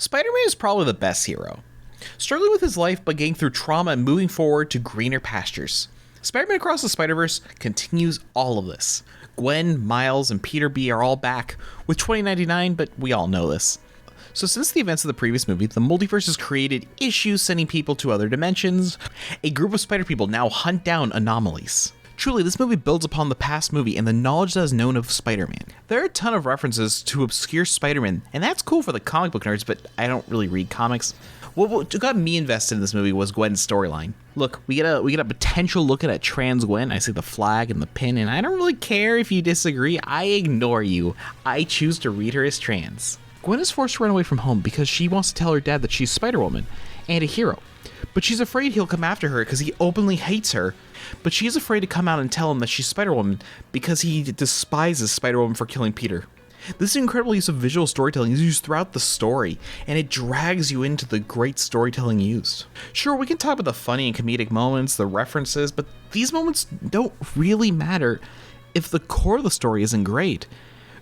Spider-Man is probably the best hero. Struggling with his life but getting through trauma and moving forward to greener pastures. Spider-Man Across the Spiderverse continues all of this. Gwen, Miles, and Peter B are all back, with 2099, but we all know this. So since the events of the previous movie, the multiverse has created issues sending people to other dimensions. A group of spider people now hunt down anomalies. Truly, this movie builds upon the past movie and the knowledge that is known of Spider-Man. There are a ton of references to obscure Spider-Man, and that's cool for the comic book nerds, but I don't really read comics. What got me invested in this movie was Gwen's storyline. Look, we get a potential look at a trans Gwen. I see the flag and the pin, and I don't really care if you disagree. I ignore you. I choose to read her as trans. Gwen is forced to run away from home because she wants to tell her dad that she's Spider-Woman and a hero. But she's afraid he'll come after her because he openly hates her. But she's afraid to come out and tell him that she's Spider-Woman because he despises Spider-Woman for killing Peter. This incredible use of visual storytelling is used throughout the story, and it drags you into the great storytelling used. Sure, we can talk about the funny and comedic moments, the references, but these moments don't really matter if the core of the story isn't great.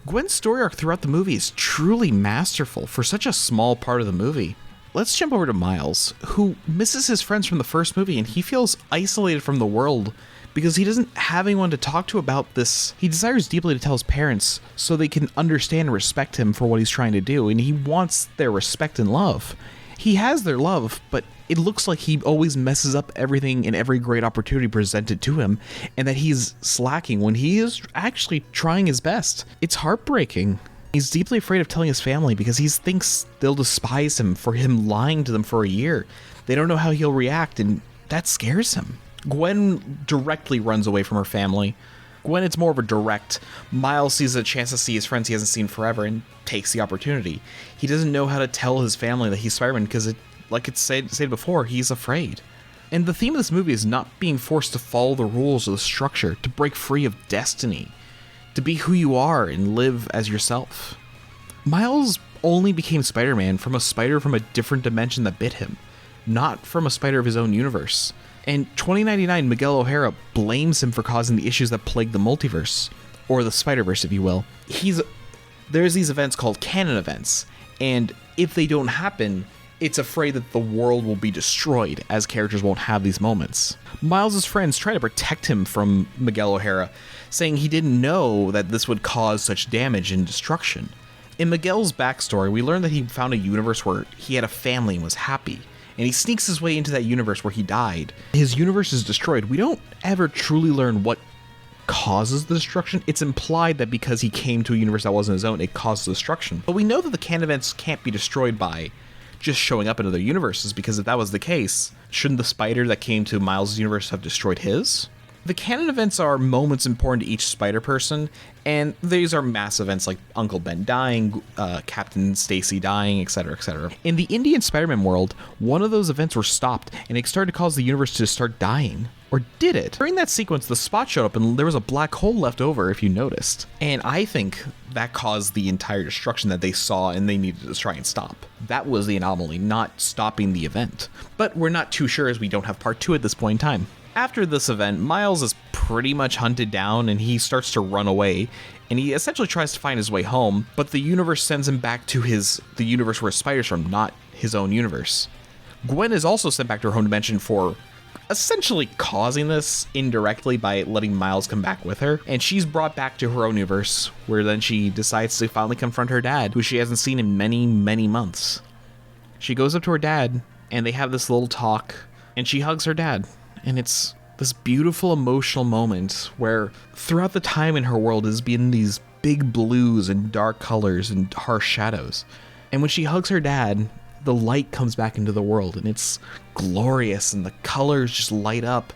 Gwen's story arc throughout the movie is truly masterful for such a small part of the movie. Let's jump over to Miles, who misses his friends from the first movie, and he feels isolated from the world because he doesn't have anyone to talk to about this. He desires deeply to tell his parents so they can understand and respect him for what he's trying to do, and he wants their respect and love. He has their love, but it looks like he always messes up everything and every great opportunity presented to him, and that he's slacking when he is actually trying his best. It's heartbreaking. He's deeply afraid of telling his family because he thinks they'll despise him for him lying to them for a year. They don't know how he'll react, and that scares him. Gwen directly runs away from her family. Gwen, it's more of a direct. Miles sees a chance to see his friends he hasn't seen forever and takes the opportunity. He doesn't know how to tell his family that he's Spider-Man because, like it's said before, he's afraid. And the theme of this movie is not being forced to follow the rules of the structure, to break free of destiny, to be who you are and live as yourself. Miles only became Spider-Man from a spider from a different dimension that bit him, not from a spider of his own universe. And 2099, Miguel O'Hara blames him for causing the issues that plague the multiverse, or the Spider-Verse, if you will. There's these events called canon events, and if they don't happen, it's afraid that the world will be destroyed, as characters won't have these moments. Miles' friends try to protect him from Miguel O'Hara, saying he didn't know that this would cause such damage and destruction. In Miguel's backstory, we learn that he found a universe where he had a family and was happy, and he sneaks his way into that universe where he died. His universe is destroyed. We don't ever truly learn what causes the destruction. It's implied that because he came to a universe that wasn't his own, it caused the destruction. But we know that the canon events can't be destroyed by just showing up in other universes, because if that was the case, shouldn't the spider that came to Miles' universe have destroyed his? The canon events are moments important to each spider person, and these are mass events like Uncle Ben dying, Captain Stacy dying, etc., etc. In the Indian Spider-Man world, one of those events were stopped, and it started to cause the universe to start dying. Or did it? During that sequence, the spot showed up, and there was a black hole left over, if you noticed. And I think that caused the entire destruction that they saw and they needed to try and stop. That was the anomaly, not stopping the event. But we're not too sure as we don't have part 2 at this point in time. After this event, Miles is pretty much hunted down and he starts to run away, and he essentially tries to find his way home, but the universe sends him back to the universe where Spider's from, not his own universe. Gwen is also sent back to her home dimension for essentially causing this indirectly by letting Miles come back with her, and she's brought back to her own universe, where then she decides to finally confront her dad, who she hasn't seen in many, many months. She goes up to her dad, and they have this little talk, and she hugs her dad. And it's this beautiful emotional moment where throughout the time in her world has been these big blues and dark colors and harsh shadows. And when she hugs her dad, the light comes back into the world, and it's glorious, and the colors just light up,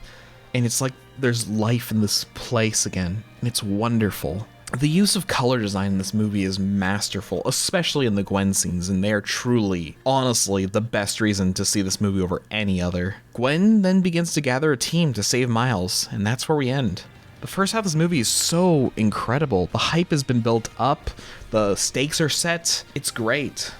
and it's like there's life in this place again, and it's wonderful. The use of color design in this movie is masterful, especially in the Gwen scenes, and they are truly, honestly, the best reason to see this movie over any other. Gwen then begins to gather a team to save Miles, and that's where we end. The first half of this movie is so incredible. The hype has been built up, the stakes are set, it's great.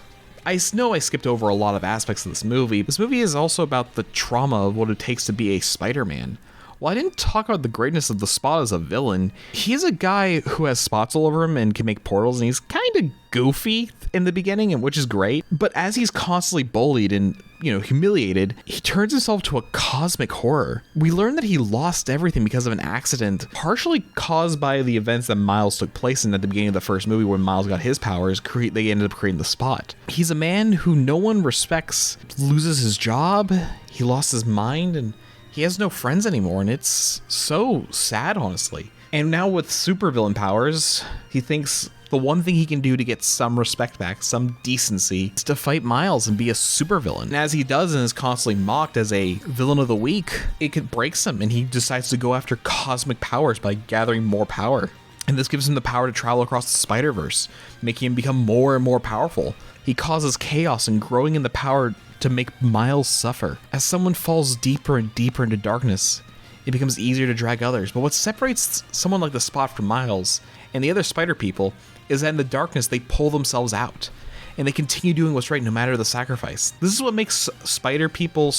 I know I skipped over a lot of aspects of this movie. This movie is also about the trauma of what it takes to be a Spider-Man. While I didn't talk about the greatness of the Spot as a villain, he's a guy who has spots all over him and can make portals, and he's kind of goofy in the beginning, and which is great. But as he's constantly bullied and, humiliated, he turns himself to a cosmic horror. We learn that he lost everything because of an accident, partially caused by the events that Miles took place in at the beginning of the first movie when Miles got his powers. They ended up creating the Spot. He's a man who no one respects, loses his job, he lost his mind, and he has no friends anymore, and it's so sad, honestly. And now with supervillain powers, he thinks the one thing he can do to get some respect back, some decency, is to fight Miles and be a supervillain. And as he does and is constantly mocked as a villain of the week, it breaks him, and he decides to go after cosmic powers by gathering more power. And this gives him the power to travel across the Spiderverse, making him become more and more powerful. He causes chaos and growing in the power to make Miles suffer. As someone falls deeper and deeper into darkness, it becomes easier to drag others. But what separates someone like the Spot from Miles and the other spider people is that in the darkness, they pull themselves out, and they continue doing what's right no matter the sacrifice. This is what makes spider people,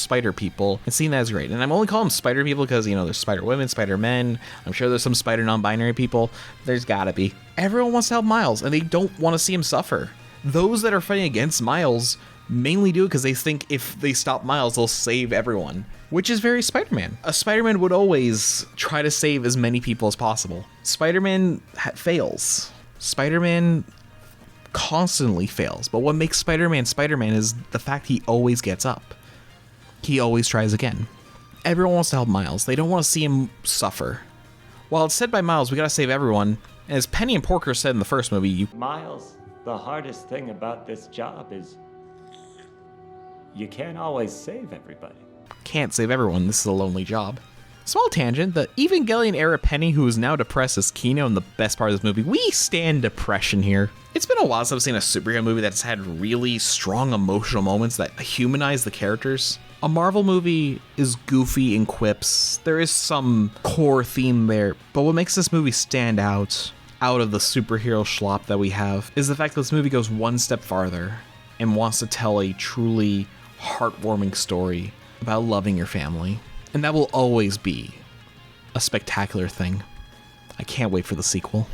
and seeing that is great. And I'm only calling them spider people because, there's spider women, spider men. I'm sure there's some spider non-binary people. There's gotta be. Everyone wants to help Miles, and they don't want to see him suffer. Those that are fighting against Miles mainly do it because they think if they stop Miles, they'll save everyone, which is very Spider-Man. A Spider-Man would always try to save as many people as possible. Spider-Man fails. Spider-Man constantly fails, but what makes Spider-Man Spider-Man is the fact he always gets up. He always tries again. Everyone wants to help Miles. They don't want to see him suffer. While it's said by Miles, we gotta save everyone, and as Penny and Porker said in the first movie, Miles, the hardest thing about this job is you can't always save everybody. Can't save everyone. This is a lonely job. Small tangent, the Evangelion era Penny, who is now depressed, is Kino in the best part of this movie. We stand depression here. It's been a while since I've seen a superhero movie that's had really strong emotional moments that humanize the characters. A Marvel movie is goofy in quips. There is some core theme there, but what makes this movie stand out of the superhero schlop that we have is the fact that this movie goes one step farther and wants to tell a truly heartwarming story about loving your family. And that will always be a spectacular thing. I can't wait for the sequel.